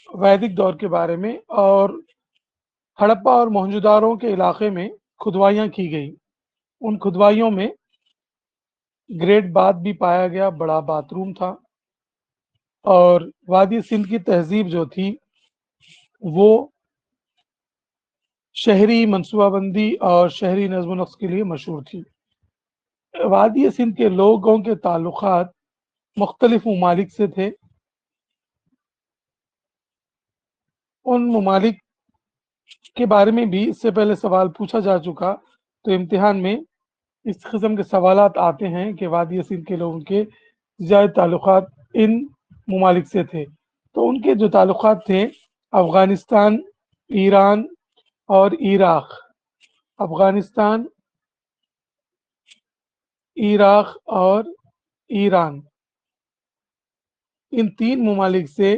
वैदिक दौर के बारे में, और हड़प्पा और मोहनजोदारो के इलाके में खुदवाइयाँ की गई। उन खुदवाइयों में ग्रेट बाथ भी पाया गया, बड़ा बाथरूम था। और वादी सिंध की तहजीब जो थी वो शहरी मनसूबाबंदी और शहरी नज़्म नक्श के लिए मशहूर थी। वादी सिंध के लोगों के ताल्लुकात मुख्तलिफ ममालिक से थे। उन ममालिक के बारे में भी इससे पहले सवाल पूछा जा चुका, तो इम्तिहान में इस किस्म के सवालात आते हैं कि वादी सिंध के लोगों के ज़्यादा ताल्लुकात इन ममालिक से थे। तो उनके जो ताल्लुकात थे अफ़गानिस्तान, ईरान और इराक़। अफ़गानिस्तान, इराक़ और ईरान, इन 3 ममालिक से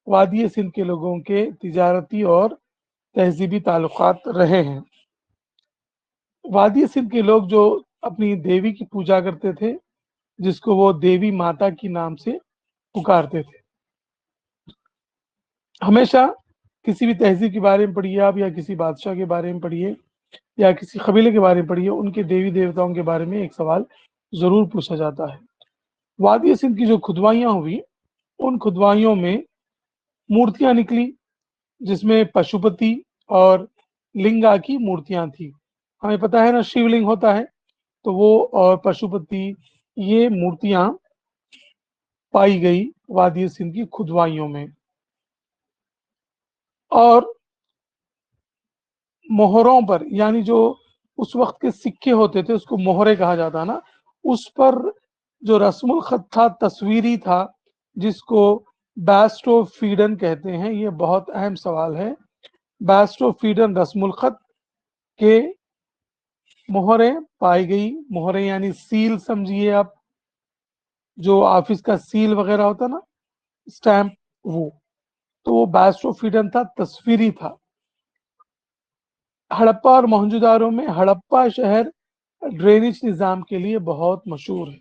वादी सिंध के लोगों के तिजारती और तहजीबी ताल्लुकात रहे हैं। वादी सिंध के लोग जो अपनी देवी की पूजा करते थे, जिसको वो देवी माता की नाम से पुकारते थे। हमेशा किसी भी तहजीब के बारे में पढ़िए आप, या किसी बादशाह के बारे में पढ़िए, या किसी कबीले के बारे में पढ़िए, उनके देवी देवताओं के बारे में एक सवाल ज़रूर पूछा जाता है। वादी सिंध की जो खुदवाइयाँ हुई, उन खुदवाइयों में मूर्तियाँ निकली, जिसमें पशुपति और लिंगा की मूर्तियाँ थी। हमें पता है ना, शिवलिंग होता है, तो वो और पशुपति, ये मूर्तियाँ पाई गई वादी सिंध की खुदवाइयों में। और मोहरों पर, यानी जो उस वक्त के सिक्के होते थे उसको मोहरे कहा जाता ना, उस पर जो रस्मुल खत था, तस्वीरी था, जिसको बैस्टोफीडन कहते हैं। ये बहुत अहम सवाल है। बैस्टोफीडन रस्मुल खत के मोहरें पाई गई। मोहरें यानी सील समझिए आप, जो ऑफिस का सील वगैरह होता ना, स्टैम्प, वो। तो वो बैस्टोफीडन था, तस्वीरी था। हड़प्पा और मोहनजोदारो में हड़प्पा शहर ड्रेनेज निज़ाम के लिए बहुत मशहूर है।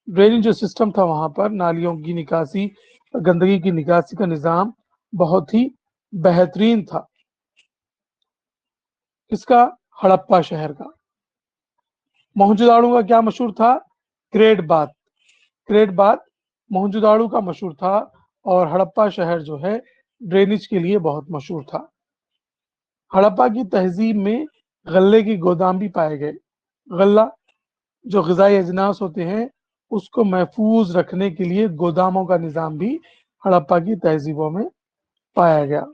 ड्रेनेज जो सिस्टम था वहाँ पर, नालियों की निकासी, गंदगी की निकासी का निज़ाम बहुत ही बेहतरीन था। किसका? हड़प्पा शहर का। मोहनजोदाड़ो का क्या मशहूर था? Great bath. Great bath Mohenjodaro का मशहूर था, और हड़प्पा शहर जो है ड्रेनेज के लिए बहुत मशहूर था। हड़प्पा की तहजीब में गल्ले की गोदाम भी पाए गए। गल्ला जो ग़िज़ाई अजनास होते हैं, उसको महफूज रखने के लिए गोदामों का निज़ाम भी हड़प्पा की तहजीबों में पाया गया।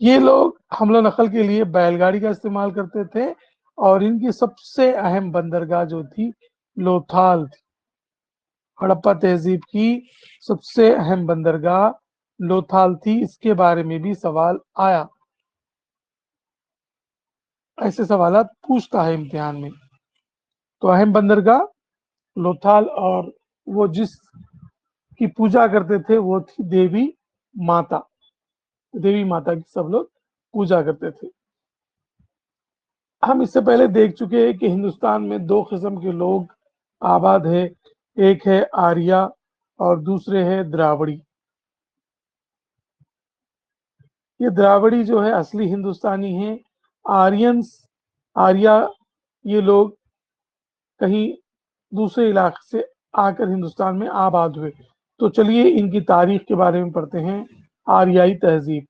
ये लोग हमलो नकल के लिए बैलगाड़ी का इस्तेमाल करते थे, और इनकी सबसे अहम बंदरगाह जो थी, लोथाल थी। हड़प्पा तहजीब की सबसे अहम बंदरगाह लोथाल थी। इसके बारे में भी सवाल आया। ऐसे सवालात पूछता है इम्तिहान में। तो अहम बंदरगाह लोथाल, और वो जिस की पूजा करते थे वो थी देवी माता। देवी माता की सब लोग पूजा करते थे। हम इससे पहले देख चुके हैं कि हिंदुस्तान में 2 किस्म के लोग आबाद है। एक है आर्या और दूसरे है द्रावड़ी। ये द्रावड़ी जो है असली हिंदुस्तानी है। आर्यंस, आर्या, ये लोग कहीं दूसरे इलाके से आकर हिंदुस्तान में आबाद हुए। तो चलिए इनकी तारीख के बारे में पढ़ते हैं। आर्याई तहजीब।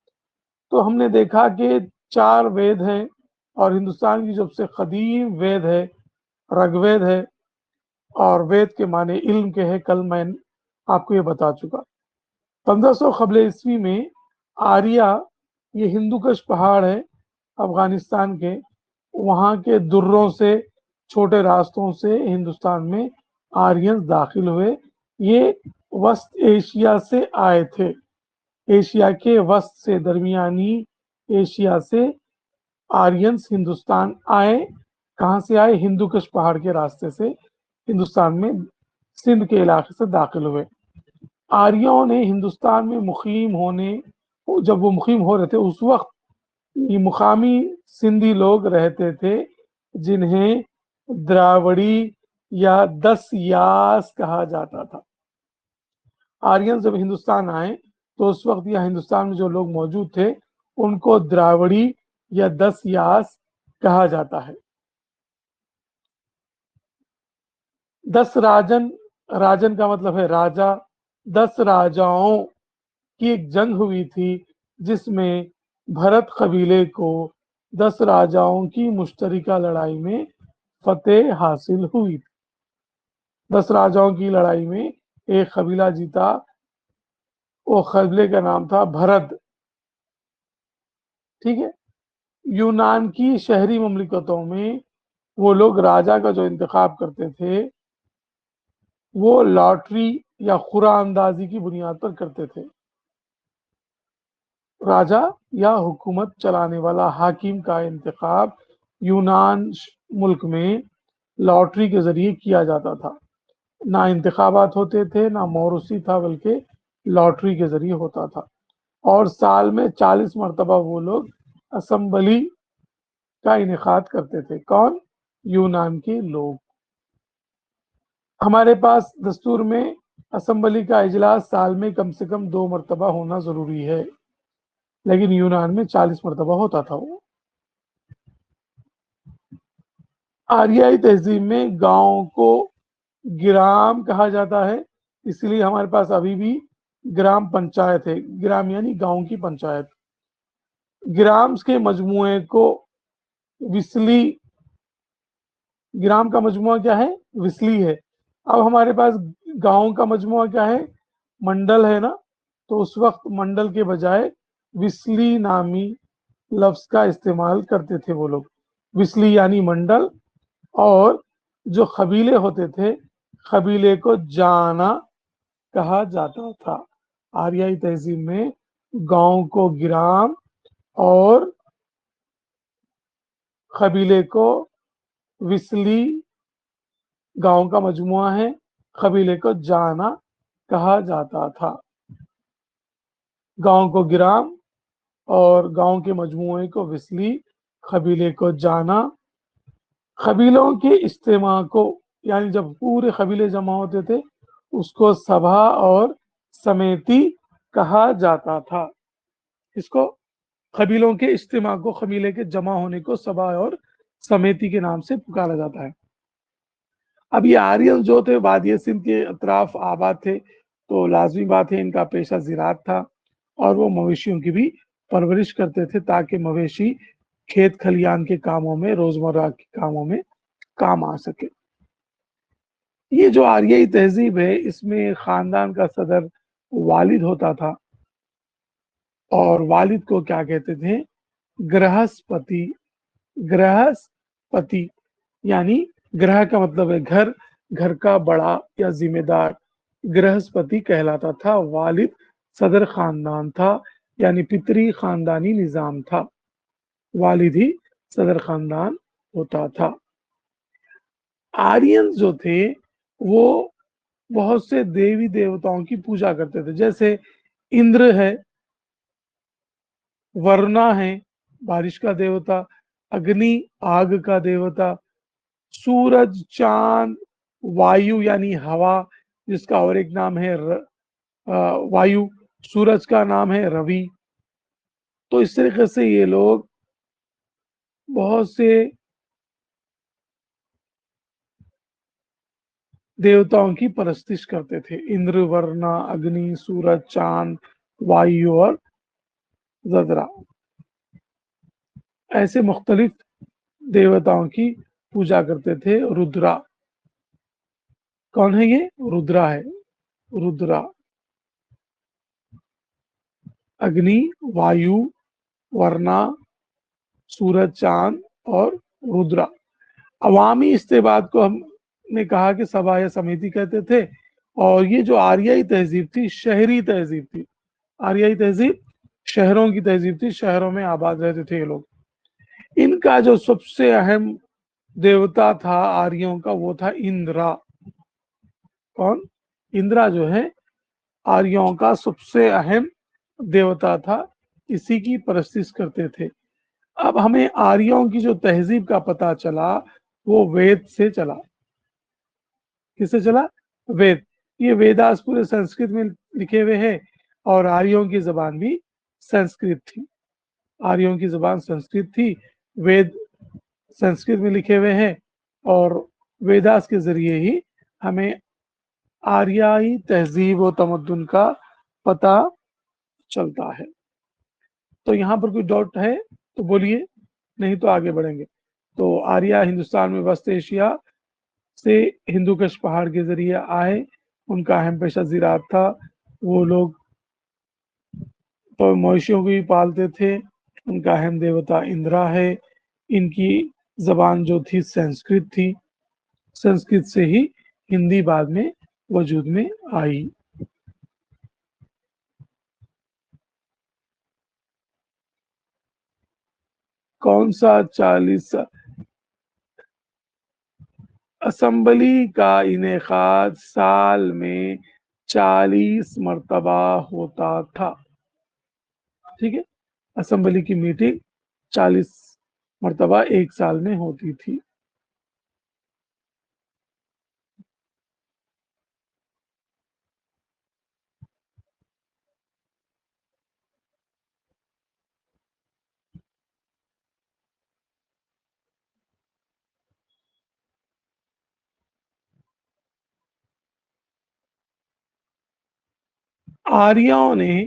तो हमने देखा कि 4 वेद हैं, और हिंदुस्तान की सबसे कदीम वेद है ऋग्वेद है, और वेद के माने इल्म के हैं। कल मैं आपको ये बता चुका। 1500 क़ब्ल ईस्वी में आर्या, ये हिंदुकश पहाड़ है अफगानिस्तान के, वहाँ के दुर्रों से, छोटे रास्तों से हिंदुस्तान में आर्यंस दाखिल हुए। ये वस्त एशिया से आए थे। एशिया के वस्त से, दरमियानी एशिया से आर्यंस हिंदुस्तान आए। कहाँ से आए? हिंदुकश पहाड़ के रास्ते से हिंदुस्तान में सिंध के इलाके से दाखिल हुए। आर्यों ने हिंदुस्तान में मुकीम होने, जब वो मुकीम हो रहे थे, उस वक्त ये मुकामी सिंधी लोग रहते थे, जिन्हें द्रावड़ी या 10 यास कहा जाता था। आर्यन जब हिंदुस्तान आए تو اس وقت یہاں ہندوستان میں جو لوگ موجود تھے ان کو دراوڑی یا 10 یاس کہا جاتا ہے۔ 10 راجن، راجن کا مطلب ہے راجا، 10 راجاؤں کی ایک جنگ ہوئی تھی جس میں بھرت قبیلے کو 10 راجاؤں کی مشترکہ لڑائی میں فتح حاصل ہوئی تھی۔ 10 راجاؤں کی لڑائی میں ایک قبیلہ جیتا، وہ قبیلے کا نام تھا بھرت، ٹھیک ہے۔ یونان کی شہری مملکتوں میں وہ لوگ راجا کا جو انتخاب کرتے تھے وہ لاٹری یا قرعہ اندازی کی بنیاد پر کرتے تھے۔ راجا یا حکومت چلانے والا حاکم کا انتخاب یونان ملک میں لاٹری کے ذریعے کیا جاتا تھا۔ نہ انتخابات ہوتے تھے، نہ موروثی تھا، بلکہ لاٹری کے ذریعے ہوتا تھا۔ اور سال میں 40 مرتبہ وہ لوگ اسمبلی کا انعقاد کرتے تھے۔ کون؟ یونان کے لوگ۔ ہمارے پاس دستور میں اسمبلی کا اجلاس سال میں کم سے کم 2 مرتبہ ہونا ضروری ہے، لیکن یونان میں 40 مرتبہ ہوتا تھا۔ وہ آریائی تہذیب میں گاؤں کو گرام کہا جاتا ہے، اس لیے ہمارے پاس ابھی بھی گرام پنچایت ہے۔ گرام یعنی گاؤں کی پنچایت۔ گرامز کے مجموعے کو وسلی، گرام کا مجموعہ کیا ہے؟ وسلی ہے۔ اب ہمارے پاس گاؤں کا مجموعہ کیا ہے؟ منڈل ہے نا، تو اس وقت منڈل کے بجائے وسلی نامی لفظ کا استعمال کرتے تھے وہ لوگ۔ وسلی یعنی منڈل، اور جو قبیلے ہوتے تھے قبیلے کو جانا کہا جاتا تھا۔ آریائی تہذیب میں گاؤں کو گرام اور قبیلے کو وسلی، گاؤں کا مجموعہ ہے، قبیلے کو جانا کہا جاتا تھا۔ گاؤں کو گرام اور گاؤں کے مجموعے کو وسلی، قبیلے کو جانا۔ قبیلوں کے اجتماع کو، یعنی جب پورے قبیلے جمع ہوتے تھے اس کو سبھا اور سمیتی کہا جاتا تھا۔ اس کو قبیلوں کے اجتماع کو، قبیلے کے جمع ہونے کو سبھا اور سمیتی کے نام سے پکارا جاتا ہے۔ اب یہ آرین جو تھے وادی سندھ کے اطراف آباد تھے، تو لازمی بات ہے ان کا پیشہ زراعت تھا، اور وہ مویشیوں کی بھی پرورش کرتے تھے تاکہ مویشی کھیت کھلیان کے کاموں میں، روزمرہ کے کاموں میں کام آ سکے۔ یہ جو آریائی تہذیب ہے اس میں خاندان کا صدر والد ہوتا تھا، اور والد کو کیا کہتے تھے؟ گرہسپتی۔ گرہسپتی یعنی گرہ کا مطلب ہے گھر، گھر کا بڑا یا ذمہ دار گرہسپتی کہلاتا تھا۔ والد صدر خاندان تھا، یعنی پتری خاندانی نظام تھا، والد ہی صدر خاندان ہوتا تھا۔ آرین جو تھے وہ بہت سے دیوی دیوتاؤں کی پوجا کرتے تھے، جیسے اندر ہے، ورنا ہے بارش کا دیوتا، اگنی آگ کا دیوتا، سورج، چاند، وایو یعنی ہوا جس کا اور ایک نام ہے وایو، سورج کا نام ہے روی۔ تو اس طریقے سے یہ لوگ بہت سے دیوتاؤں کی پرستش کرتے تھے، اندر، ورنا، اگنی، سورج، چاند، وایو اور زدرا، ایسے مختلف دیوتاؤں کی پوجا کرتے تھے۔ رودرا، کون ہے یہ؟ رودرا ہے، رودرا، اگنی، وایو، ورنا، سورج، چاند اور رودرا۔ عوامی استعباد کو ہم نے کہا کہ سبھا یا سمیتی کہتے تھے، اور یہ جو آریائی تہذیب تھی شہری تہذیب تھی۔ آریائی تہذیب شہروں کی تہذیب تھی، شہروں میں آباد رہتے تھے یہ لوگ۔ ان کا جو سب سے اہم دیوتا تھا آریوں کا وہ تھا اندرا۔ کون؟ اندرا جو ہے آریوں کا سب سے اہم دیوتا تھا، اسی کی پرستش کرتے تھے۔ اب ہمیں آریوں کی جو تہذیب کا پتہ چلا وہ وید سے چلا۔ کس سے چلا؟ وید۔ یہ ویداس پورے سنسکرت میں لکھے ہوئے ہیں، اور آریوں کی زبان بھی سنسکرت تھی. آریوں کی زبان سنسکرت تھی. وید سنسکرت میں لکھے ہوئے ہیں اور ویداس کے ذریعے ہی ہمیں آریائی تہذیب و تمدن کا پتہ چلتا ہے. تو یہاں پر کوئی ڈاؤٹ ہے تو بولیے, نہیں تو آگے بڑھیں گے. تو آریہ ہندوستان میں وسط ایشیا سے ہندو کش پہاڑ کے ذریعے آئے. ان کا اہم پیشہ زراعت تھا. وہ لوگ مویشیوں کو بھی پالتے تھے. ان کا اہم دیوتا اندرا ہے. ان کی زبان جو تھی سنسکرت تھی. سنسکرت سے ہی ہندی بعد میں وجود میں آئی. کون سا 40 اسمبلی کا انعقاد سال میں 40 مرتبہ ہوتا تھا؟ ٹھیک ہے, اسمبلی کی میٹنگ 40 مرتبہ ایک سال میں ہوتی تھی. آریوں نے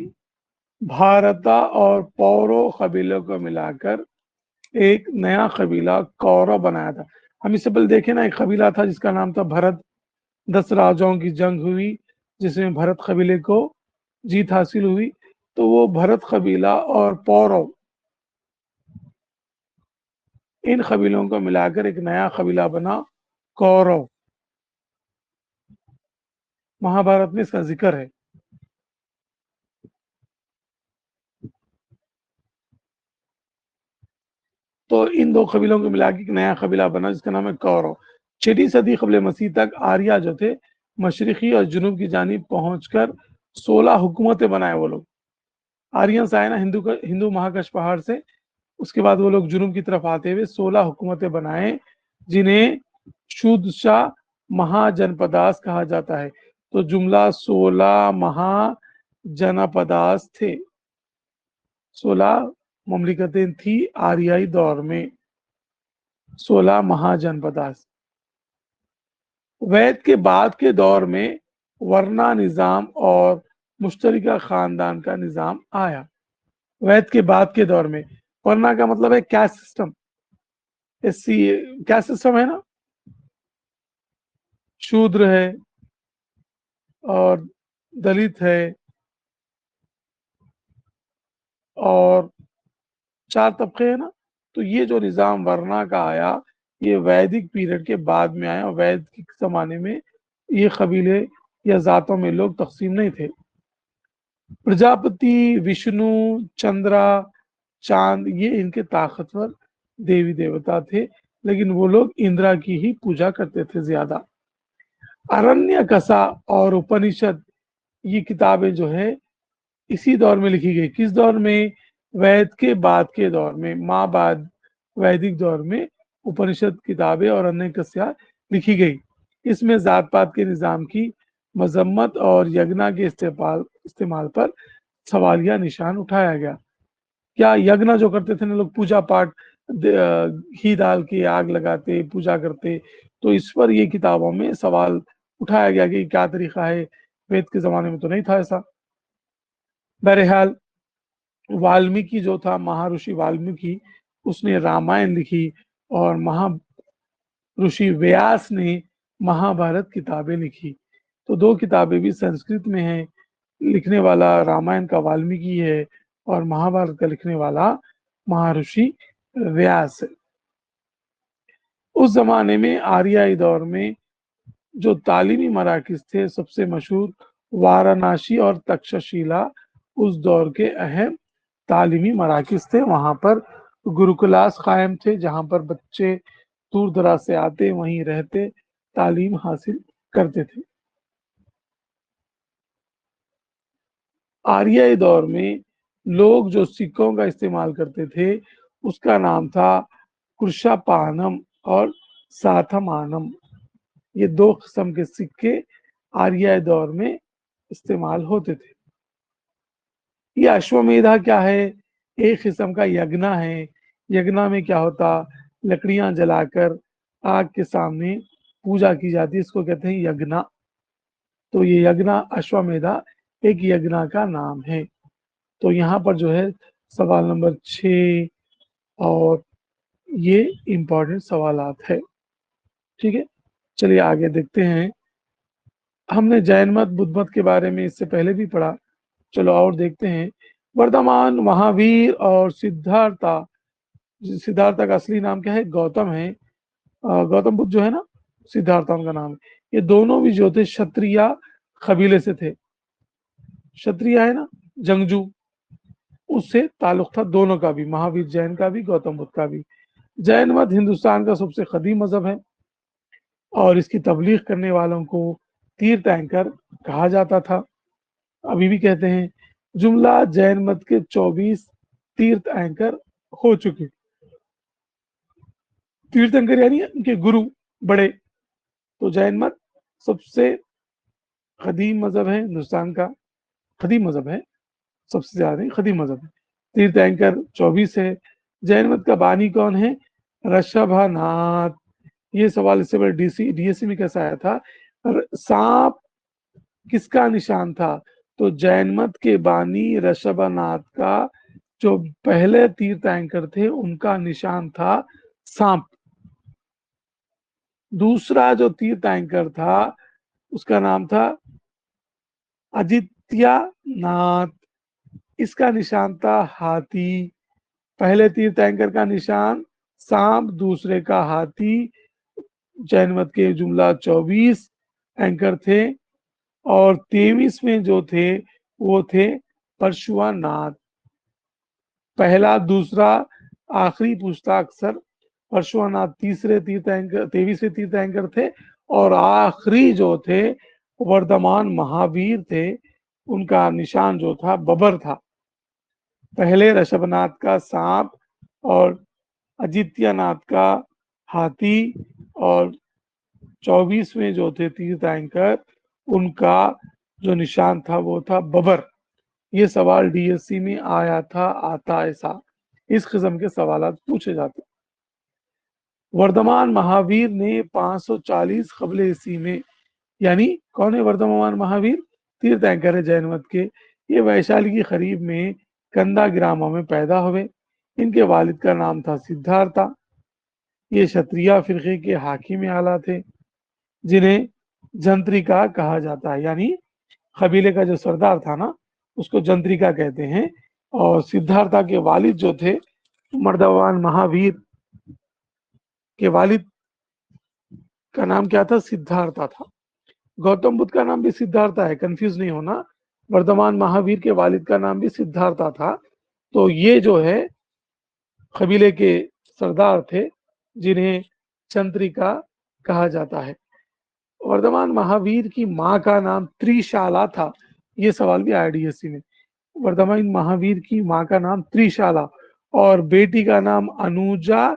بھارتا اور پورو قبیلوں کو ملا کر ایک نیا قبیلہ کورو بنایا تھا. ہم اس سے پہلے دیکھیں نا, ایک قبیلہ تھا جس کا نام تھا بھرت. 10 راجاؤں کی جنگ ہوئی جس میں بھرت قبیلے کو جیت حاصل ہوئی. تو وہ بھرت قبیلہ اور پورو, ان قبیلوں کو ملا کر ایک نیا قبیلہ بنا کورو. مہابھارت میں اس کا ذکر ہے. تو ان دو قبیلوں کو ملا کے ایک نیا قبیلہ بنا جس کا نام ہے کورو. 6 صدی قبل مسیح تک آریہ جو تھے مشرقی اور جنوب کی جانب پہنچ کر 16 حکومتیں بنائے. وہ لوگ آریئنس آئے نا ہندو مہاکش پہاڑ سے, اس کے بعد وہ لوگ جنوب کی طرف آتے ہوئے 16 حکومتیں بنائے جنہیں شودشا مہا جنپداس کہا جاتا ہے. تو جملہ 16 مہا جنپداس تھے. 16 مملکتیں تھی آریائی دور میں. 16 مہا جنپداس. وید کے بعد کے دور میں ورنا نظام اور مشترکہ خاندان کا نظام آیا. وید کے بعد کے دور میں ورنا کا مطلب ہے کاسٹ سسٹم. کاسٹ سسٹم ہے نا, شودر ہے اور دلت ہے اور 4 طبقے ہیں نا. تو یہ جو نظام ورنا کا آیا یہ ویدک پیریڈ کے بعد میں آیا. وید کے زمانے میں یہ قبیلے یا ذاتوں میں لوگ تقسیم نہیں تھے. پرجاپتی, وشنو, چندرا, چاند یہ ان کے طاقتور دیوی دیوتا تھے, لیکن وہ لوگ اندرا کی ہی پوجا کرتے تھے زیادہ. ارنیہ کسا اور اپنشد یہ کتابیں جو ہے اسی دور میں لکھی گئی. کس دور میں؟ وید کے بعد کے دور میں. ماں بعد ویدک دور میں اپنشد کتابیں اور انیہ کسیا لکھی گئی. اس میں ذات پات کے نظام کی مذمت اور یگنا کے استعمال پر سوالیہ نشان اٹھایا گیا. کیا یگنا جو کرتے تھے نا لوگ, پوجا پاٹ, گھی ڈال کے آگ لگاتے, پوجا کرتے, تو اس پر یہ کتابوں میں سوال اٹھایا گیا کہ کیا طریقہ ہے, وید کے زمانے میں تو نہیں تھا ایسا. بہرحال والمیکی جو تھا, مہارشی والمیکی, اس نے رامائن لکھی اور مہارشی ویاس نے مہابھارت کتابیں لکھی. تو 2 کتابیں بھی سنسکرت میں ہیں. لکھنے والا رامائن کا والمیکی ہے اور مہابھارت کا لکھنے والا مہارشی ویاس ہے. اس زمانے میں آریائی دور میں جو تعلیمی مراکز تھے سب سے مشہور وارانسی اور تکششیلا اس دور کے اہم تعلیمی مراکز تھے. وہاں پر گروکلاس قائم تھے جہاں پر بچے دور دراز سے آتے, وہیں رہتے, تعلیم حاصل کرتے تھے. آریائی دور میں لوگ جو سکوں کا استعمال کرتے تھے اس کا نام تھا کرشاپانم اور ساتھمانم. یہ 2 قسم کے سکے آریائی دور میں استعمال ہوتے تھے. ये अश्वमेधा क्या है? एक किस्म का यज्ञ है। यज्ञ में क्या होता, लकड़ियां जलाकर आग के सामने पूजा की जाती है, इसको कहते हैं यज्ञ। तो ये यज्ञ अश्वमेधा एक यज्ञ का नाम है। तो यहाँ पर जो है सवाल नंबर 6 और ये इंपॉर्टेंट सवालात है। ठीक है, चलिए आगे देखते हैं। हमने जैन मत बुद्ध मत के बारे में इससे पहले भी पढ़ा, चलो और देखते हैं। वर्धमान, महावीर और सिद्धार्था, सिद्धार्था का असली नाम क्या है? गौतम है। गौतम बुद्ध जो है ना, सिद्धार्था उनका नाम है। ये दोनों भी जो थे क्षत्रिय कबीले से थे। क्षत्रिय है ना, जंगजू, उससे ताल्लुक था दोनों का भी, महावीर जैन का भी, गौतम बुद्ध का भी। जैन मत हिंदुस्तान का सबसे कदीम मजहब है और इसकी तबलीग करने वालों को तीर्थ एंकर कहा जाता था, अभी भी कहते हैं। जुमला जैन मत के 24 तीर्थ एंकर हो चुके। तीर्थ एंकर यानी उनके गुरु बड़े। तो जैन मत सबसे कदीम मजहब है हिंदुस्तान का, कदीम मजहब है, सबसे ज्यादा कदीम मजहब है। तीर्थ एंकर 24 है। जैन मत का बानी कौन है? ऋषभनाथ। ये सवाल इससे पहले डीएससी में कैसा आया था? सांप किसका निशान था? तो जैन मत के बानी ऋषभनाथ का जो पहले तीर्थ एंकर थे उनका निशान था सांप। दूसरा जो तीर्थ एंकर था उसका नाम था आदित्यनाथ, इसका निशान था हाथी। पहले तीर्थ एंकर का निशान सांप, दूसरे का हाथी। जैन मत के जुमला 24 एंकर थे और 23वें जो थे वो थे परशुआनाथ। पहला, दूसरा, आखिरी पूछता अक्सर। परशुआनाथ तीसरे तीर्थ एंकर, 23वें तीर्थ एंकर थे और आखिरी जो थे वर्धमान महावीर थे, उनका निशान जो था बबर था। पहले ऋषभनाथ का सांप और आदित्यनाथ का हाथी और 24वें जो थे तीर्थ एंकर उनका जो निशान था वो था बबर। ये सवाल डीएससी में आया था, आता ऐसा इस किस्म के सवाल पूछे जाते। वर्धमान महावीर ने 540 कबल ईसी में, यानी कौन है वर्धमान महावीर? तीर्थ एंकर है जैन मत के। ये वैशाली के करीब में कंदा ग्रामों में पैदा हुए। इनके वालिद का नाम था सिद्धार्था। ये क्षत्रिय फिरके के हाकिम आला थे जिन्हें जंत्रिका कहा जाता है, यानी कबीले का जो सरदार था ना उसको जंत्रिका कहते हैं। और सिद्धार्था के वालिद जो थे मर्दवान महावीर के वालिद का नाम क्या था? सिद्धार्था था। गौतम बुद्ध का नाम भी सिद्धार्था है, कंफ्यूज नहीं होना। वर्धमान महावीर के वालिद का नाम भी सिद्धार्था था। तो ये जो है कबीले के सरदार थे जिन्हें चंद्रिका कहा जाता है। वर्धमान महावीर की माँ का नाम त्रिशाला था। ये सवाल भी आया डीएससी में। वर्धमान महावीर की माँ का नाम त्रिशाला और बेटी का नाम अनुजा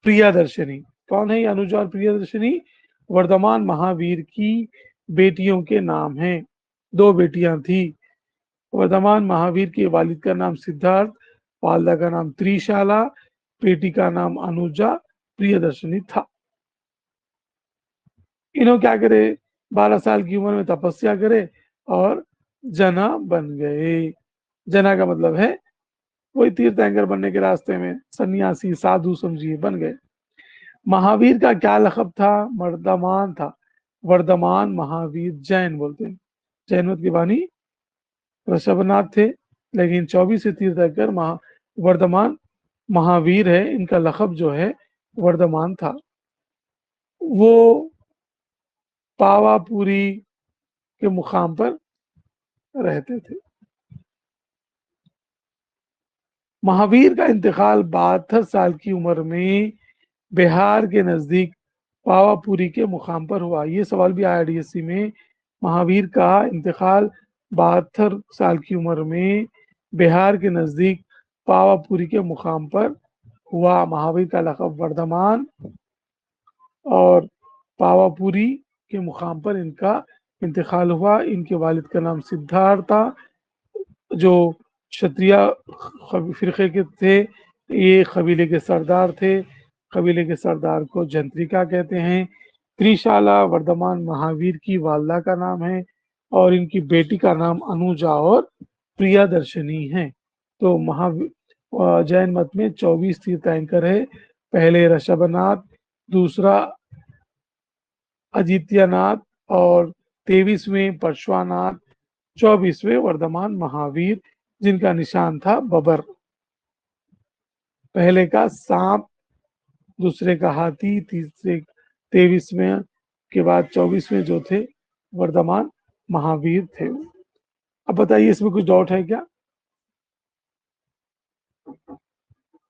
प्रियदर्शनी। कौन है ये अनुजा और प्रियदर्शनी? वर्धमान महावीर की बेटियों के नाम हैं। 2 बेटियां थी। वर्धमान महावीर के वालिद का नाम सिद्धार्थ, वालदा का नाम त्रिशाला, बेटी का नाम अनुजा प्रियदर्शनी था। इन्हों क्या करे? 12 साल की उम्र में तपस्या करे और जना बन गए। जना का मतलब है वही तीर्थ एंकर बनने के रास्ते में सन्यासी, साधु समझिए, बन गए। महावीर का क्या लखब था? वर्धमान था। वर्धमान महावीर जैन बोलते हैं। जैन मत के बानी ऋषभनाथ थे, लेकिन 24 तीर्थंकर वर्धमान महावीर है। इनका लखब जो है वर्धमान था। वो पावापुरी के मुकाम पर रहते थे। महावीर का इंतकाल 72 साल की उम्र में बिहार के नजदीक पावापुरी के मुकाम पर हुआ। ये सवाल भी आया डीएससी में। महावीर का इंतकाल 72 साल की उम्र में बिहार के नजदीक पावापुरी के मुकाम पर हुआ। महावीर का लक़ब वर्धमान और पावापुरी के मुकाम पर इनका इंतकाल हुआ। इनके वालिद का नाम सिद्धार्थ था, जो क्षत्रिय فرقے کے تھے، یہ قبیلے کے سردار تھے، قبیلے کے سردار کو جنتریکا کہتے ہیں۔ تریشالہ وردمان مہاویر کی والدہ کا نام ہے اور ان کی بیٹی کا نام انوجا اور پریا درشنی ہے۔ تو جین مت میں 24 تیرتھنکر ہے، پہلے رشبھ ناتھ، دوسرا اجیتیہ ناتھ اور 23ویں پرشواناتھ، 24ویں وردمان مہاویر جن کا نشان تھا ببر، پہلے کا سانپ، دوسرے کا ہاتھی، تیسرے 23ویں کے بعد 24ویں جو تھے وردمان مہاویر تھے۔ اب بتائیے اس میں کچھ ڈاؤٹ ہے کیا؟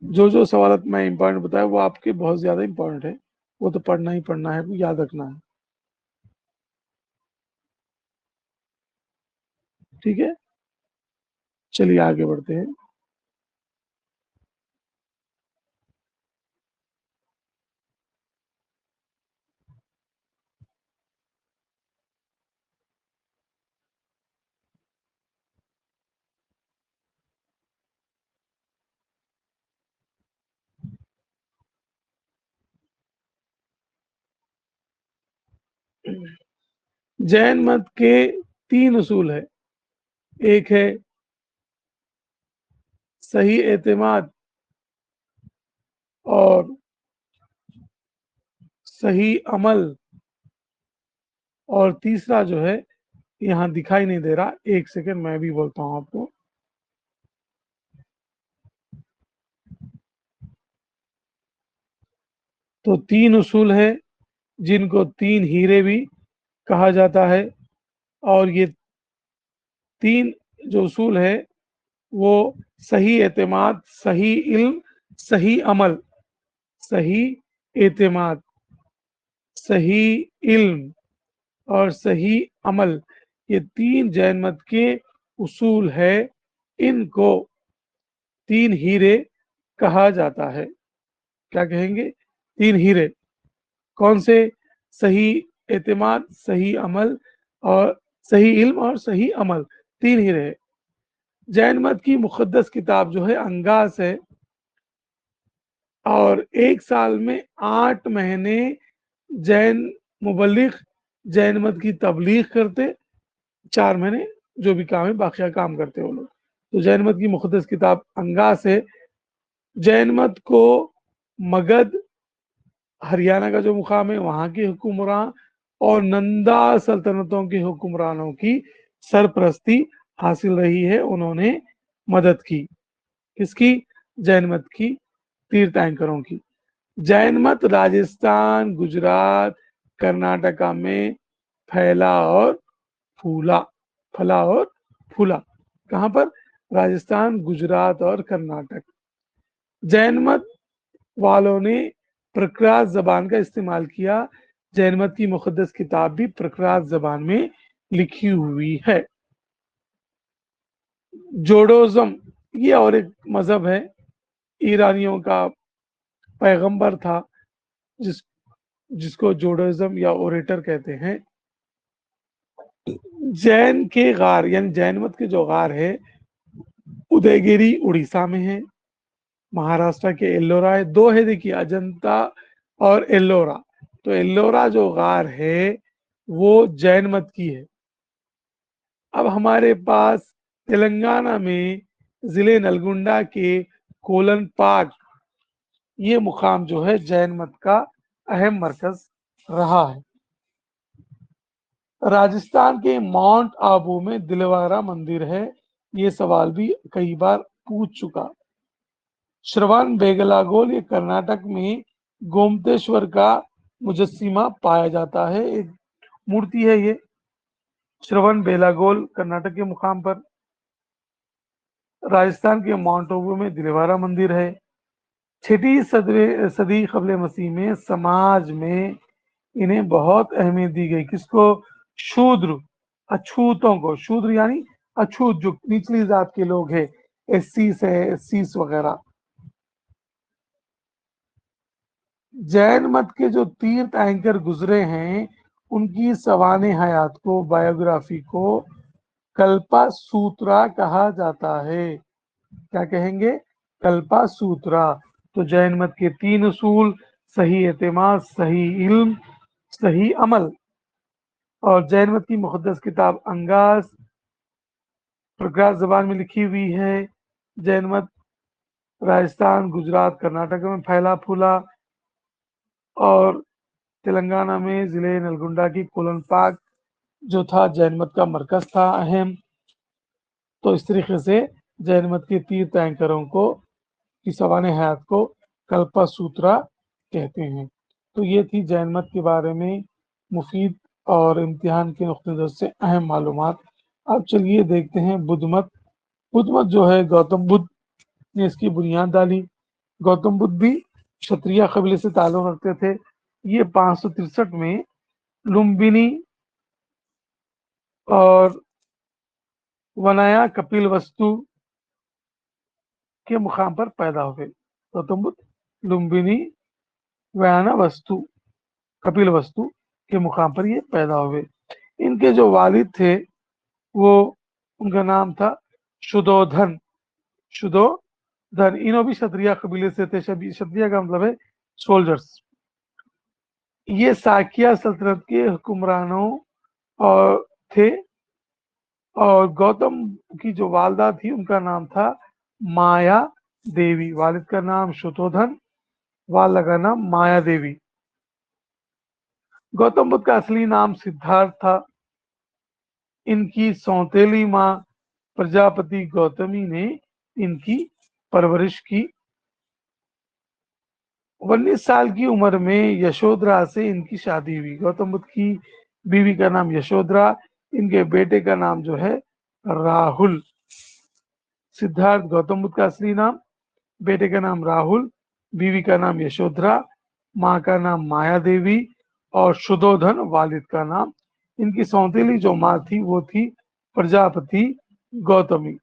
جو سوالات میں امپورٹنٹ بتایا وہ آپ کے بہت زیادہ امپورٹنٹ ہے، وہ تو پڑھنا ہی پڑھنا ہے، یاد رکھنا ہے، ٹھیک ہے؟ چلیے آگے بڑھتے ہیں۔ جین مت کے 3 اصول ہے، ایک ہے صحیح اعتماد اور صحیح عمل، اور تیسرا جو ہے یہاں دکھائی نہیں دے رہا، ایک سیکنڈ میں بھی بولتا ہوں آپ کو۔ تو 3 اصول ہے جن کو 3 ہیرے بھی کہا جاتا ہے، اور یہ 3 جو اصول ہے وہ صحیح اعتماد، صحیح علم، صحیح عمل، صحیح اعتماد، صحیح علم اور صحیح عمل، یہ 3 جین مت کے اصول ہے، ان کو 3 ہیرے کہا جاتا ہے۔ کیا کہیں گے؟ 3 ہیرے کون سے؟ صحیح اعتماد، صحیح عمل اور صحیح علم اور صحیح عمل، 3 ہیرے ہے۔ جین مت کی مقدس کتاب جو ہے انگاس ہے، اور 1 سال میں 8 مہینے جین مبلغ جین مت کی تبلیغ کرتے، 4 مہینے جو بھی کام ہے باقیہ کام کرتے وہ لوگ۔ تو جین مت کی مقدس کتاب انگاس ہے۔ جین مت کو مگدھ ہریانہ کا جو مقام ہے وہاں کے حکمراں اور نندا سلطنتوں کے حکمرانوں کی سرپرستی حاصل رہی ہے، انہوں نے مدد کی، کس کی؟ جین مت کی تیرتھنکروں کی۔ جین مت راجستھان، گجرات، کرناٹکا میں پھیلا اور پھولا، کہاں پر؟ راجستھان، گجرات اور کرناٹک۔ جین مت والوں نے پرکرات زبان کا استعمال کیا، جین مت کی مقدس کتاب بھی پرکرات زبان میں لکھی ہوئی ہے۔ جوڈوزم یہ اور ایک مذہب ہے، ایرانیوں کا پیغمبر تھا جس کو جوڈوزم یا اوریٹر کہتے ہیں۔ جین کے غار یعنی جین مت کے جو غار ہے ادے گیری اڑیسہ میں ہے، مہاراشٹر کے ایلورا ہے، 2 ہے دیکھیے، اجنتا اور ایلورا۔ تو ایلورا جو غار ہے وہ جین مت کی ہے۔ اب ہمارے پاس تلنگانہ میں ضلع نلگنڈا کے کولن پاک، یہ مقام جو ہے جین مت کا اہم مرکز رہا ہے۔ راجستھان کے ماؤنٹ آبو میں دلوارا مندر ہے، یہ سوال بھی کئی بار پوچھ چکا۔ شرون بیگلاگول یہ کرناٹک میں گومتیشور کا مجسمہ پایا جاتا ہے، ایک مورتی ہے یہ، شرون بیلاگول کرناٹک کے مقام پر۔ راجستھان کے ماؤنٹ آبو میں دلوارا مندر ہے۔ 6 صدی قبل مسیح میں سماج میں انہیں بہت اہمیت دی گئی، کس کو؟ شودر، اچھوتوں کو، شودر یعنی اچھوت جو نچلی ذات کے لوگ ہیں، ایس سیس وغیرہ۔ جین مت کے جو تیرتھنکر گزرے ہیں ان کی سوانح حیات کو، بایوگرافی کو کلپا سوترا کہا جاتا ہے۔ کیا کہیں گے؟ کلپا سوترا۔ تو جین مت کے 3 اصول: صحیح اعتماد، صحیح علم، صحیح عمل۔ اور جین مت کی مقدس کتاب انگاس پرکرات زبان میں لکھی ہوئی ہے۔ جین مت راجستھان، گجرات، کرناٹک میں پھیلا پھولا، اور تلنگانہ میں ضلع نلگنڈا کی کولن پاک جو تھا جین مت کا مرکز تھا اہم۔ تو اس طریقے سے جین مت کے تیرتھ اینکروں کو کی سوانح حیات کو کلپا سوترا کہتے ہیں۔ تو یہ تھی جین مت کے بارے میں مفید اور امتحان کے نقطہ نظر سے اہم معلومات۔ اب چلیے دیکھتے ہیں بدھ مت۔ بدھ مت جو ہے گوتم بدھ نے اس کی بنیاد ڈالی۔ گوتم بدھ بھی کھتریہ قبیلے سے تعلق رکھتے تھے۔ یہ 563 میں لمبنی اور ونایا کپل وستو کے مقام پر پیدا ہوئے۔ گوتم بدھ لمبنی ویانا وستو کپل وستو کے مقام پر یہ پیدا ہوئے۔ ان کے جو والد تھے وہ ان کا نام تھا شدودھن۔ شدودھن انہوں بھی کھتریہ قبیلے سے تھے۔ کھتریہ کا مطلب ہے سولجرز۔ یہ ساکیہ سلطنت کے حکمرانوں تھے، اور گوتم کی جو والدہ تھی ان کا نام تھا مایا دیوی۔ والد کا نام شتودھن، والدہ کا نام مایا دیوی۔ گوتم بدھ کا اصلی نام سدھارتھ تھا۔ ان کی سوتیلی ماں پرجاپتی گوتمی نے ان کی پرورش کی۔ 19 سال کی عمر میں یشودھرا سے ان کی شادی ہوئی۔ گوتم بدھ کی بیوی کا نام یشودھرا، ان کے بیٹے کا نام جو ہے راہل۔ سدھارتھ گوتم بدھ کا اصلی نام، بیٹے کا نام راہل، بیوی کا نام یشودھرا، ماں کا نام مایا دیوی، اور شدودھن والد کا نام۔ ان کی سوتیلی جو ماں تھی وہ تھی پرجاپتی گوتمی۔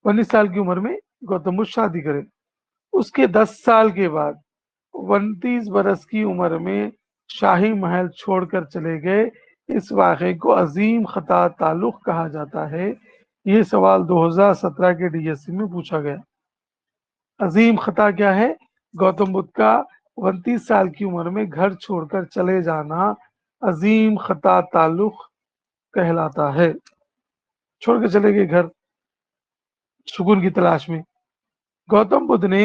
19 سال کی عمر میں گوتم بدھ شادی کرے۔ اس کے 10 سال کے بعد 29 برس کی عمر میں شاہی محل چھوڑ کر چلے گئے۔ اس واقعے کو عظیم خطا تعلق کہا جاتا ہے۔ یہ سوال 2017 کے DSC میں پوچھا گیا۔ عظیم خطا کیا ہے؟ گوتم بدھ کا 29 سال کی عمر میں گھر چھوڑ کر چلے جانا عظیم خطا تعلق کہلاتا ہے۔ چھوڑ کے چلے گئے گھر سکون کی تلاش میں۔ گوتم بدھ نے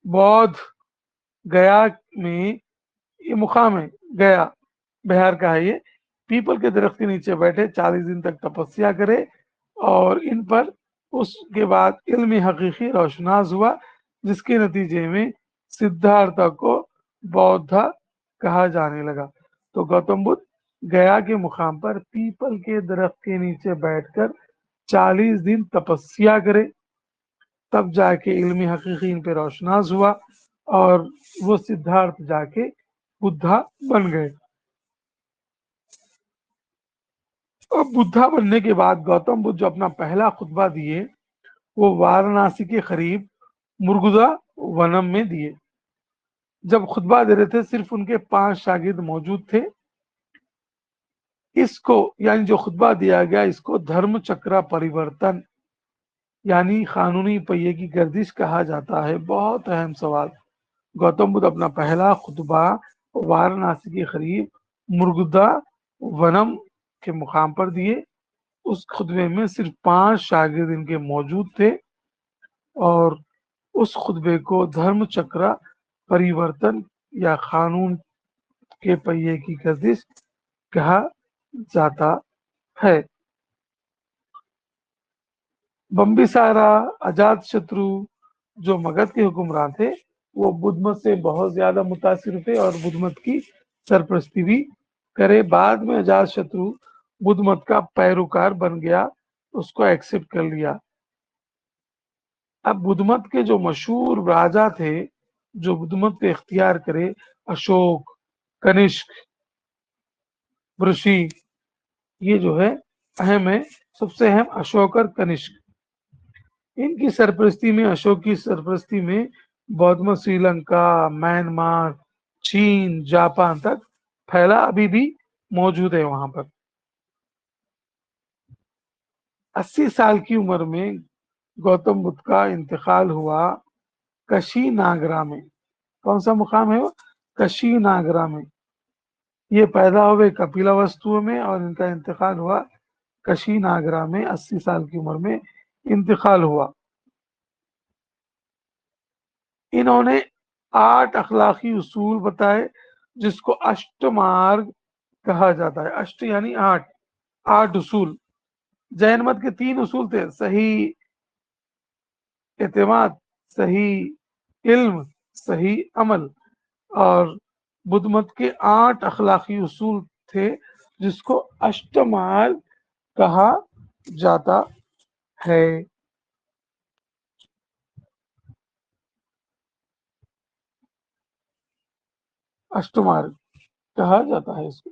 بودھ گیا میں، یہ مقام ہے گیا بہار کا ہے، یہ پیپل کے درخت کے نیچے بیٹھے 40 دن تک تپسیا کرے، اور ان پر اس کے بعد علم حقیقی روشناس ہوا، جس کے نتیجے میں سدھارتھا کو بودھا کہا جانے لگا۔ تو گوتم بدھ گیا کے مقام پر پیپل کے درخت کے نیچے بیٹھ کر 40 دن تپسیا کرے، تب جا کے علم حقیقی ان پہ روشناس ہوا، اور وہ سدھارتھ جا کے بدھا بن گئے۔ اب بدھا بننے کے بعد گوتم بدھ جو اپنا پہلا خطبہ دیے وہ وارانسی کے قریب مرگدا ونم میں دیے۔ جب خطبہ دے رہے تھے صرف ان کے 5 شاگرد موجود تھے۔ اس کو یعنی جو خطبہ دیا گیا اس کو دھرم چکرا پریورتن یعنی قانونی پہیے کی گردش کہا جاتا ہے۔ بہت اہم سوال۔ گوتم بدھ اپنا پہلا خطبہ وارانسی کے قریب مرگدا ونم کے مقام پر دیے۔ اس خطبے میں صرف 5 شاگرد ان کے موجود تھے، اور اس خطبے کو دھرم چکرا پریورتن یا قانون کے پہیے کی گردش کہا جاتا ہے۔ بمبیسارا اجات شترو جو مگدھ کے حکمران تھے وہ بدھ مت سے بہت زیادہ متاثر تھے اور بدھ مت کی سرپرستی بھی کرے۔ بعد میں اجات شترو بدھ مت کا پیروکار بن گیا، اس کو ایکسپٹ کر لیا۔ اب بدھ مت کے جو مشہور راجا تھے جو بدھ مت کو اختیار کرے، اشوک، کنشک، برشی، یہ جو ہے اہم ہے۔ سب سے اہم اشوک اور کنشک۔ ان کی سرپرستی میں، اشوک کی سرپرستی میں بودھ مت سری لنکا، میانمار، چین، جاپان تک پھیلا، ابھی بھی موجود ہے وہاں پر۔ 80 साल की उम्र में गौतम बुद्ध का इंतकाल हुआ कशी नागरा में। कौन सा मुकाम है वो? कशी नागरा में। ये पैदा हुए कपिलावस्तु में और इनका इंतकाल हुआ कशी नागरा में। 80 साल की उम्र में इंतकाल हुआ। इन्होंने 8 अखलाकी उसूल बताए जिसको अष्टमार्ग कहा जाता है। अष्ट यानी 8, 8 उसूल। जैन मत के 3 उसूल थे, सही एतमाद, सही इल्म, सही अमल। और बुद्ध मत के 8 अखलाकी उसूल थे जिसको अष्टमार्ग कहा जाता है। अष्टमार्ग कहा जाता है इसको।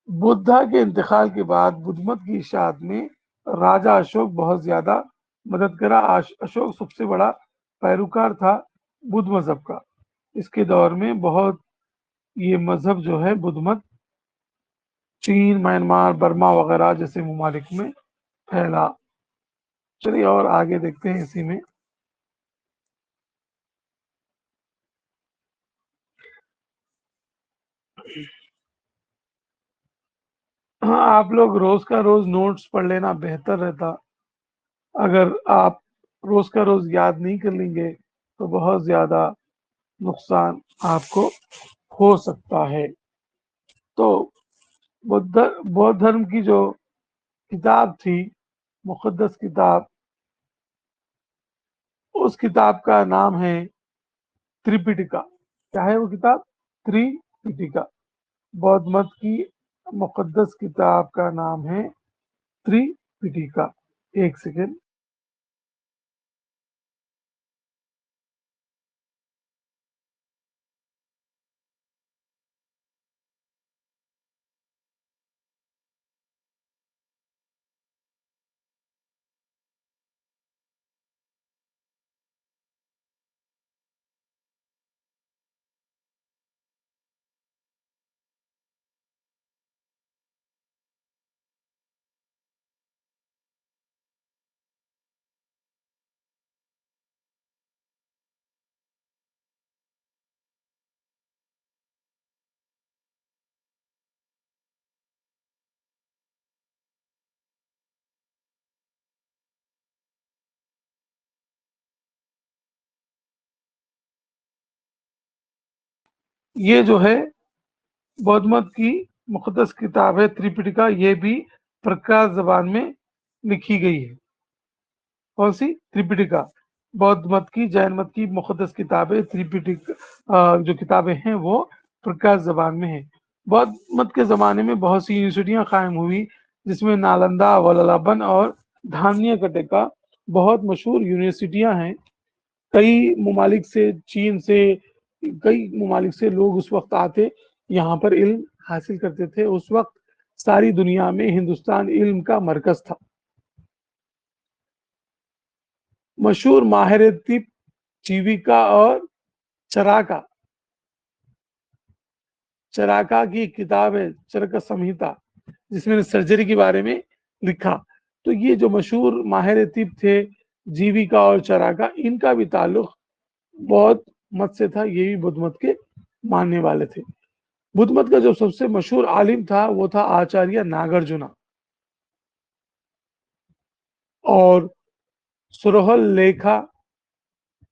बुद्धा के इंतकाल के बाद बुद्ध मत की इशाअत में राजा अशोक बहुत ज्यादा मदद करा। अशोक सबसे बड़ा पैरोकार था बुद्ध मजहब का। इसके दौर में बहुत ये मजहब जो है बुद्ध मत चीन, म्यांमार, बर्मा वगैरह जैसे ममालिक में फैला। चलिए और आगे देखते हैं इसी में। हाँ, आप लोग रोज का रोज नोट्स पढ़ लेना बेहतर रहता। अगर आप रोज का रोज याद नहीं कर लेंगे तो बहुत ज्यादा नुकसान आपको हो सकता है। तो बौद्ध धर्म की जो किताब थी, मुकद्दस किताब, उस किताब का नाम है त्रिपिटका। क्या है वो किताब? त्रिपिटका। बौद्ध मत की मुकद्दस किताब का नाम है त्रिपिटका। एक सेकेंड। ये जो है बौद्ध मत की मुकद्दस किताब है त्रिपिटका। ये भी प्रकाश जबान में लिखी गई है। कौन सी? त्रिपिटका। बौद्ध मत की, जैन मत की मुकद्दस किताबें त्रिपिटका जो किताबें हैं वो प्रकाश जबान में है। बौद्ध मत के जमाने में बहुत सी यूनिवर्सिटियां कायम हुई जिसमें नालंदा, वल्लभन और धान्य कटेका बहुत मशहूर यूनिवर्सिटियां हैं। कई ममालिक से, चीन से, कई ममालिक से लोग उस वक्त आते यहाँ पर इल्म हासिल करते थे। उस वक्त सारी दुनिया में हिंदुस्तान इल्म का मरकज था। मशहूर माहिर तिब, जीविका और चराका, चराका की किताब है चरक संहिता जिसमें सर्जरी के बारे में लिखा। तो ये जो मशहूर माहिर तिब थे, जीविका और चराका, इनका भी ताल्लुक बौद्ध मत से था। ये भी बुद्ध मत के मानने वाले थे। बुद्ध मत का जो सबसे मशहूर आलिम था वो था आचार्य नागार्जुना। और सुरहल लेखा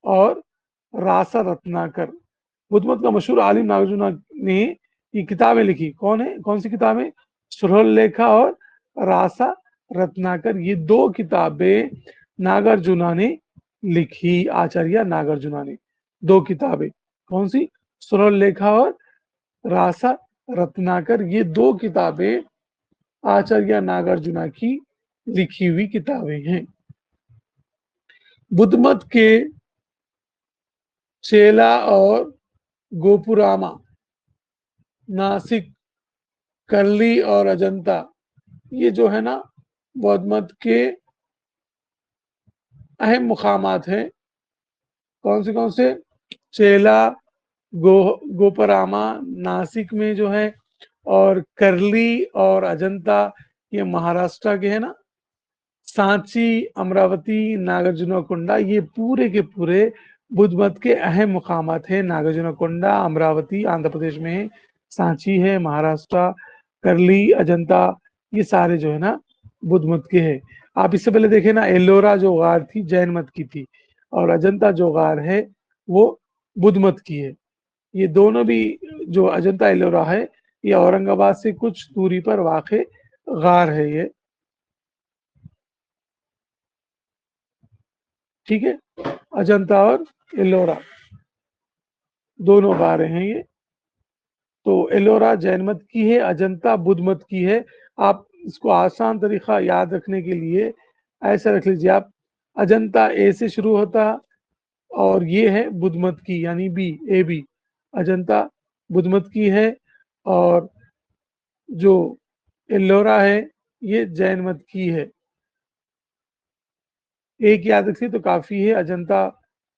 और रासा रत्नाकर। बुद्ध मत का मशहूर आलिम नागार्जुना ने ये किताबें लिखी। कौन है? कौन सी किताबें? सुरहल लेखा और रासा रत्नाकर। ये 2 किताबें नागार्जुना ने लिखी। आचार्य नागार्जुना ने 2 किताबें। कौन सी? सुरहल लेखा और रासा रत्नाकर। ये 2 किताबें आचार्य नागार्जुना की लिखी हुई किताबें हैं। बुद्ध मत के चेला और गोपुरामा, नासिक, करली और अजंता, ये जो है ना बौद्ध मत के अहम मुकामात हैं। कौन से? चेला, गोपरामा नासिक में जो है, और करली और अजंता ये महाराष्ट्र के है ना। सांची, अमरावती, नागार्जुनकोंडा ये पूरे के पूरे बुद्ध मत के अहम मुकामात हैं। नागार्जुनकोंडा अमरावती आंध्र प्रदेश में है, सांची है महाराष्ट्र, करली, अजंता ये सारे जो है ना बुद्ध मत के हैं। आप इससे पहले देखे ना, एलोरा जो गार थी जैन मत की थी, और अजंता जो गार है वो बुद्ध मत की है। ये दोनों भी जो अजंता एलोरा है ये औरंगाबाद से कुछ दूरी पर वाक़े गार है ये, ठीक है। अजंता और एलोरा दोनों गारें हैं ये। तो एलोरा जैन मत की है, अजंता बुद्ध मत की है। आप इसको आसान तरीका याद रखने के लिए ऐसा रख लीजिए आप, अजंता ए से शुरू होता और ये है बुद्ध मत की यानी B, A B. Ajanta Buddha मत की है और जो एलोरा है ये जैन मत की है। एक याद रखिए तो काफी है, अजंता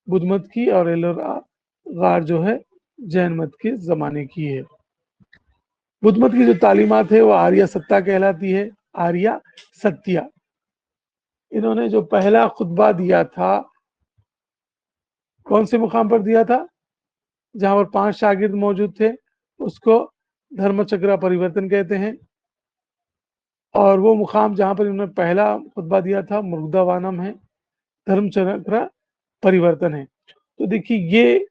बुद्ध मत की और एलोरा गार जो है जैन मत के जमाने की है। बुद्ध मत की जो तालीमात है वो आर्या सत्ता कहलाती है, आर्या सत्या। इन्होंने जो पहला खुतबा दिया था कौन से मुकाम पर दिया था, जहां पर 5 शागिर्द मौजूद थे, उसको धर्मचक्र परिवर्तन कहते हैं। और वो मुकाम जहां पर इन्होंने पहला खुतबा दिया था मुर्दावानम है, धर्मचक्र परिवर्तन है। तो देखिए ये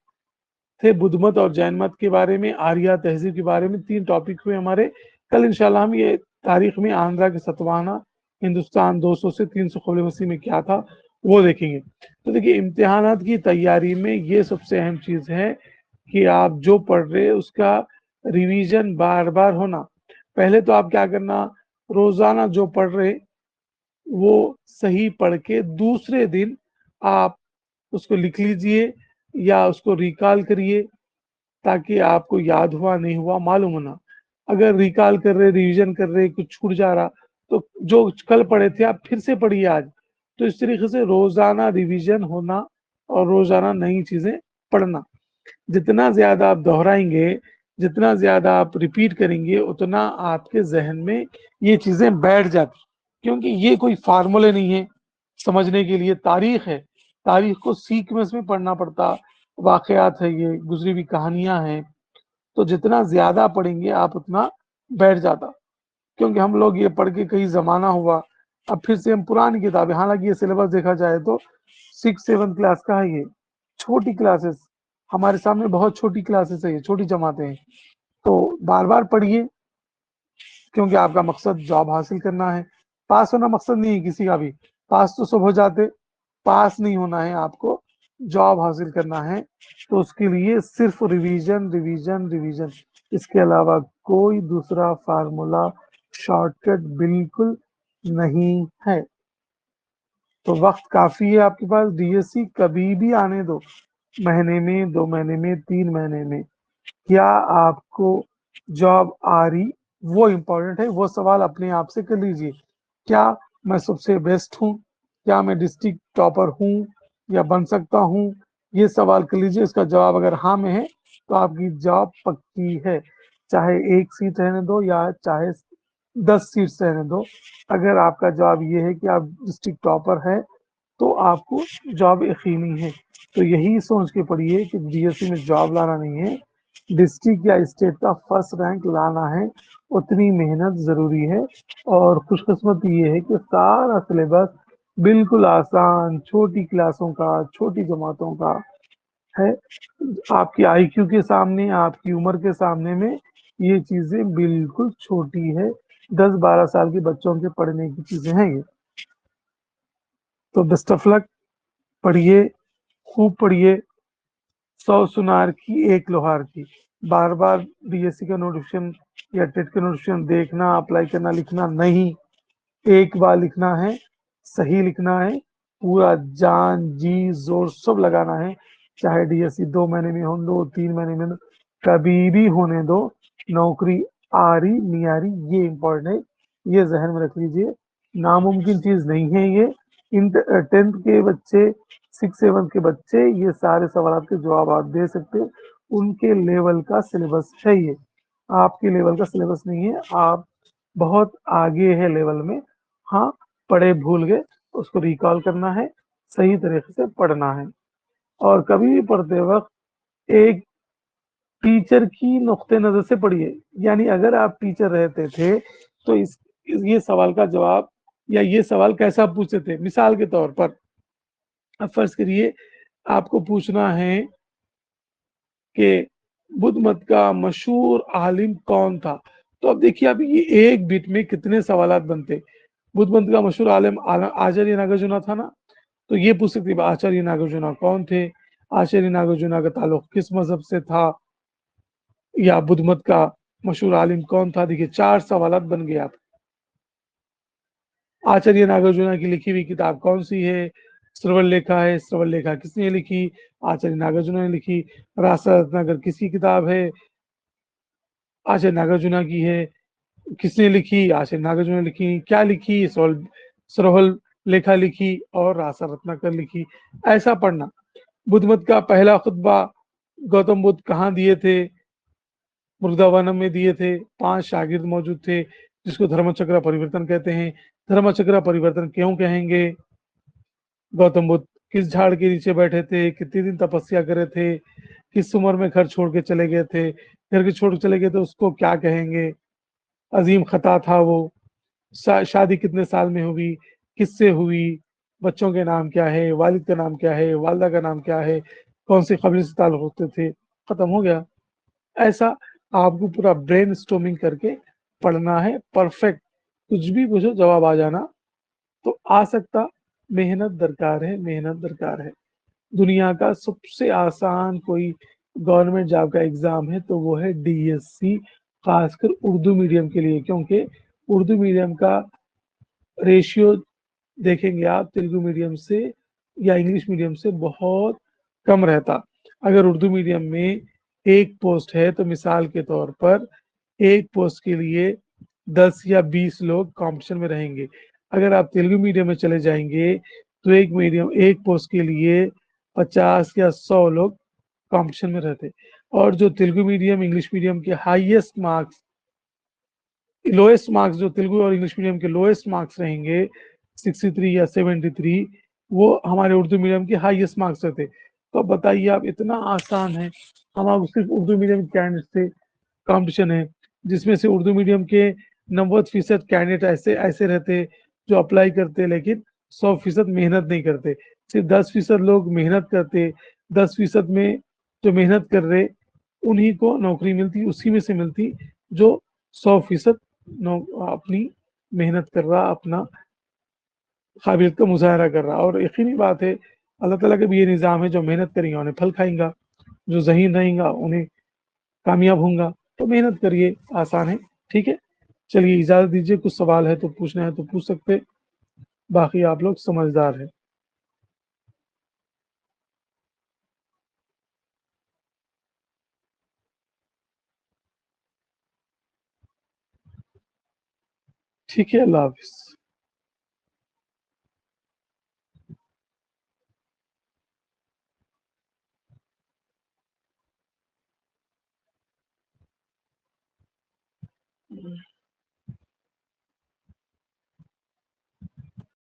थे बुद्ध मत और जैन मत के बारे में, आर्या तहजीब के बारे में 3 टॉपिक हुए हमारे। कल इंशाल्लाह हम ये तारीख में आंध्रा के सतवाना, हिंदुस्तान 200 से 300 कबल मसीह में क्या था वो देखेंगे। तो देखिए इम्तिहानात की तैयारी में ये सबसे अहम चीज है कि आप जो पढ़ रहे हैं उसका रिवीजन बार बार होना। पहले तो आप क्या करना, रोजाना जो पढ़ रहे वो सही पढ़ के दूसरे दिन आप उसको लिख लीजिए या उसको रिकॉल करिए, ताकि आपको याद हुआ नहीं हुआ मालूम होना। अगर रिकॉल कर रहे, रिवीजन कर रहे, कुछ छूट जा रहा तो जो कल पढ़े थे आप फिर से पढ़िए आज। तो इस तरीके से रोजाना रिवीजन होना और रोजाना नई चीजें पढ़ना। जितना ज्यादा आप दोहराएंगे, जितना ज्यादा आप रिपीट करेंगे, उतना आपके जहन में ये चीजें बैठ जाती। क्योंकि ये कोई फार्मूले नहीं है समझने के लिए, तारीख है, तारीख को सीक्वेंस में पढ़ना पड़ता, वाकयात है, ये गुजरी हुई कहानियां हैं। तो जितना ज्यादा पढ़ेंगे आप उतना बैठ जाता। क्योंकि हम लोग ये पढ़ के कहीं जमाना हुआ, अब फिर से हम पुरानी किताबें, हालांकि ये सिलेबस देखा जाए तो 6-7 क्लास का है, ये छोटी क्लासेस, हमारे सामने बहुत छोटी क्लासेस है, ये छोटी जमातें हैं। तो बार बार पढ़िए, क्योंकि आपका मकसद जॉब हासिल करना है। पास होना मकसद नहीं है किसी का भी, पास तो सब हो जाते, पास नहीं होना है आपको, जॉब हासिल करना है। तो उसके लिए सिर्फ रिवीजन रिवीजन रिवीजन, इसके अलावा कोई दूसरा फार्मूला शॉर्टकट बिल्कुल नहीं है। तो वक्त काफी है आपके पास, डीएससी कभी भी आने दो, महीने में, 2 महीने में, 3 महीने में, क्या आपको जॉब आ रही वो इम्पोर्टेंट है। वो सवाल अपने आप से कर लीजिए, क्या मैं सबसे बेस्ट हूँ, क्या मैं डिस्ट्रिक्ट टॉपर हूँ या बन सकता हूँ, ये सवाल कर लीजिए। इसका जवाब अगर हाँ में है तो आपकी जॉब पक्की है, चाहे 1 सीट रहने दो या चाहे 10 सीट रहने दो। अगर आपका जवाब ये है कि आप डिस्ट्रिक्ट टॉपर है तो आपको जॉब यकीनी है। तो यही सोच के पढ़िए कि डीएससी में जॉब लाना नहीं है, डिस्ट्रिक्ट या स्टेट का फर्स्ट रैंक लाना है, उतनी मेहनत जरूरी है। और खुशकिस्मती ये है कि सारा सिलेबस बिल्कुल आसान, छोटी क्लासों का, छोटी जमातों का है। आपकी आईक्यू के सामने, आपकी उम्र के सामने में ये चीजें बिल्कुल छोटी है, 10-12 साल के बच्चों के पढ़ने की चीजें हैं ये। तो बेस्ट ऑफ लक, पढ़िए, खूब पढ़िए, 100 सुनार की 1 लोहार की। बार बार डीएससी का नोटिफिकेशन या टेट का नोटिफिकेशन देखना, अप्लाई करना, लिखना नहीं, एक बार लिखना है, सही लिखना है, पूरा जान जी जोर सब लगाना है। चाहे डीएससी 2 महीने में हो दो, 3 महीने में हो, कभी भी होने दो, नौकरी आ रही नहीं आ रही ये इम्पोर्टेंट है, ये जहन में रख लीजिए। नामुमकिन चीज नहीं है ये। 10th के बच्चे, 6-7 के बच्चे ये सारे सवाल के जवाब आप दे सकते, उनके लेवल का सिलेबस है ये। आपके लेवल का सिलेबस नहीं है, आप बहुत आगे है लेवल में। हाँ, पढ़े भूल गए, उसको रिकॉल करना है, सही तरीके से पढ़ना है। और कभी भी पढ़ते वक़्त एक टीचर की नुक्ते नज़र से पढ़िए। यानी अगर आप टीचर रहते थे, तो ये सवाल का जवाब या ये सवाल कैसा पूछते थे? मिसाल के तौर पर अब फ़र्ज़ करिए आपको पूछना है कि बुद्ध मत का मशहूर आलिम कौन था? तो अब देखिए अब ये एक बिट में कितने सवालात बनते। बुद्ध मत का मशहूर आलिम आचार्य नागार्जुना था ना? तो ये पूछ सकते थे आचार्य नागार्जुना कौन थे? आचार्य नागार्जुना का ताल्लुक किस मज़हब से था? या बुद्ध मत का मशहूर आलिम कौन था? देखिए 4 सवालात बन गए आप। आचार्य नागार्जुना की लिखी हुई किताब कौन-सी है? श्रवण लेखा है, श्रवण लेखा किसने लिखी? आचार्य नागार्जुना ने लिखी। रासा रत्नाकर किसकी किताब है? आचार्य नागार्जुना की है। किसने लिखी? आचार्य नागार्जुना ने लिखी। क्या लिखी? श्रवण लेखा लिखी और रासा रत्नाकर लिखी। ऐसा पढ़ना। बुद्ध मत का पहला खुतबा गौतम बुद्ध कहाँ दिए थे? मुर्दावनम में दिए थे। 5 शागिर्द मौजूद थे, जिसको धर्मचक्र परिवर्तन कहते हैं। धर्मचक्र परिवर्तन क्यों कहेंगे? गौतम बुद्ध किस झाड़ के नीचे बैठे थे? कितने दिन तपस्या करे थे? किस उम्र में घर छोड़ के चले गए थे? घर के छोड़ के चले गए तो उसको क्या कहेंगे? अजीम खता था वो। शादी कितने साल में हुई? किससे हुई? बच्चों के नाम क्या है? वालिद का नाम क्या है? वालिदा का नाम क्या है? कौन सी कबीले से ताल्लुक होते थे? खत्म हो गया। ऐसा आपको पूरा ब्रेनस्टॉर्मिंग करके पढ़ना है परफेक्ट। कुछ भी पूछो जवाब आ जाना तो आ सकता। मेहनत दरकार है, मेहनत दरकार है। दुनिया का सबसे आसान कोई गवर्नमेंट जॉब का एग्ज़ाम है तो वो है डीएससी, ख़ासकर उर्दू मीडियम के लिए, क्योंकि उर्दू मीडियम का रेशियो देखेंगे आप तेलुगु मीडियम से या इंग्लिश मीडियम से बहुत कम रहता। अगर उर्दू मीडियम में 1 पोस्ट है तो मिसाल के तौर पर 1 पोस्ट के लिए 10 या 20 लोग कॉम्पिटिशन में रहेंगे। अगर आप तेलुगु मीडियम में चले जाएँगे तो एक पोस्ट के लिए 50 या 100 लोग कॉम्पिटिशन में रहते। और जो तेलुगु मीडियम, इंग्लिश मीडियम के लोएस्ट मार्क्स जो तेलुगु और इंग्लिश मीडियम के लोएस्ट मार्क्स रहेंगे 63 या 73, वो हमारे उर्दू मीडियम के हाईएस्ट मार्क्स रहते। तो अब बताइए आप इतना आसान है। हम अब सिर्फ उर्दू मीडियम के कैंडिडेट से कॉम्पिटिशन है, जिसमें से उर्दू मीडियम के 90% कैंडिडेट ऐसे ऐसे रहते जो अप्लाई करते लेकिन 100% मेहनत नहीं करते। सिर्फ 10% लोग मेहनत करते। 10% में जो मेहनत कर रहे उन्हीं को नौकरी मिलती, उसी में से मिलती जो 100% नो अपनी मेहनत कर रहा, अपना काबिलियत का मुज़ाहरा कर रहा। और यकीनी बात है अल्लाह ताला का भी ये निज़ाम है, जो मेहनत करेंगे उन्हें फल खाएँगा, जो ज़हीन रहेंगा उन्हें कामयाब होंगे। तो मेहनत करिए, आसान है, ठीक है? चलिए इजाज़त दीजिए, कुछ सवाल है तो पूछना है तो पूछ सकते हैं, बाकी आप लोग समझदार हैं। ठीक है, अल्लाह हाफ़िज़।